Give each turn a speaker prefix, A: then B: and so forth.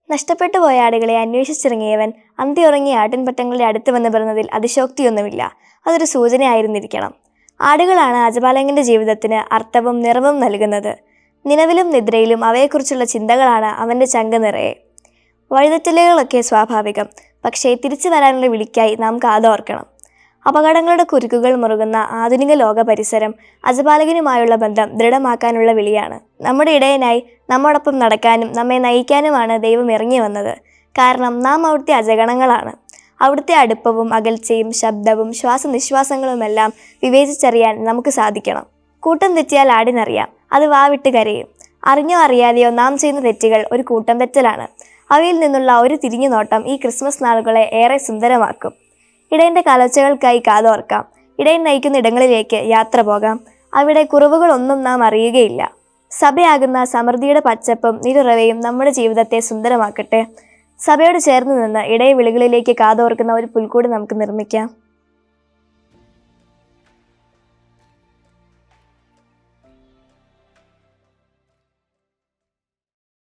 A: നഷ്ടപ്പെട്ടു പോയ ആടുകളെ അന്വേഷിച്ചിറങ്ങിയവൻ അന്തിയുറങ്ങിയ ആട്ടിൻപറ്റങ്ങളുടെ അടുത്ത് വന്ന് പറഞ്ഞതിൽ അതിശോക്തിയൊന്നുമില്ല. അതൊരു സൂചനയായിരുന്നിരിക്കണം. ആടുകളാണ് അജപാലകന്റെ ജീവിതത്തിന് അർത്ഥവും നിറവും നൽകുന്നത്. നിലവിലും നിദ്രയിലും അവയെക്കുറിച്ചുള്ള ചിന്തകളാണ് അവൻ്റെ ചങ്ക് നിറയെ. വഴിതെറ്റലുകളൊക്കെ സ്വാഭാവികം. പക്ഷേ തിരിച്ചു വരാനുള്ള വിളിക്കായി നാം കാതോർക്കണം. അപകടങ്ങളുടെ കുരുക്കുകൾ മുറുകുന്ന ആധുനിക ലോക പരിസരം അജപാലകനുമായുള്ള ബന്ധം ദൃഢമാക്കാനുള്ള വിളിയാണ്. നമ്മുടെ ഇടയനായി നമ്മോടൊപ്പം നടക്കാനും നമ്മെ നയിക്കാനുമാണ് ദൈവം ഇറങ്ങി വന്നത്. കാരണം നാം അവിടുത്തെ അജഗണങ്ങളാണ്. അവിടുത്തെ അടുപ്പവും അകൽച്ചയും ശബ്ദവും ശ്വാസനിശ്വാസങ്ങളുമെല്ലാം വിവേചിച്ചറിയാൻ നമുക്ക് സാധിക്കണം. കൂട്ടം തെറ്റിയാൽ ആടിനറിയാം, അത് വാവിട്ട് കരയും. അറിഞ്ഞോ അറിയാതെയോ നാം ചെയ്യുന്ന തെറ്റുകൾ ഒരു കൂട്ടം തെറ്റലാണ്. അവയിൽ നിന്നുള്ള ഒരു തിരിഞ്ഞു നോട്ടം ഈ ക്രിസ്മസ് നാളുകളെ ഏറെ സുന്ദരമാക്കും. ഇടയൻ്റെ കാലൊച്ചകൾക്കായി കാതോർക്കാം. ഇടയൻ നയിക്കുന്ന ഇടങ്ങളിലേക്ക് യാത്ര പോകാം. അവിടെ കുറവുകളൊന്നും നാം അറിയുകയില്ല. സഭയാകുന്ന സമൃദ്ധിയുടെ പച്ചപ്പും നിരുറവയും നമ്മുടെ ജീവിതത്തെ സുന്ദരമാക്കട്ടെ. സഭയോട് ചേർന്ന് നിന്ന് ഇടയ വിളികളിലേക്ക് കാതോർക്കുന്ന ഒരു പുൽക്കൂട് നമുക്ക് നിർമ്മിക്കാം.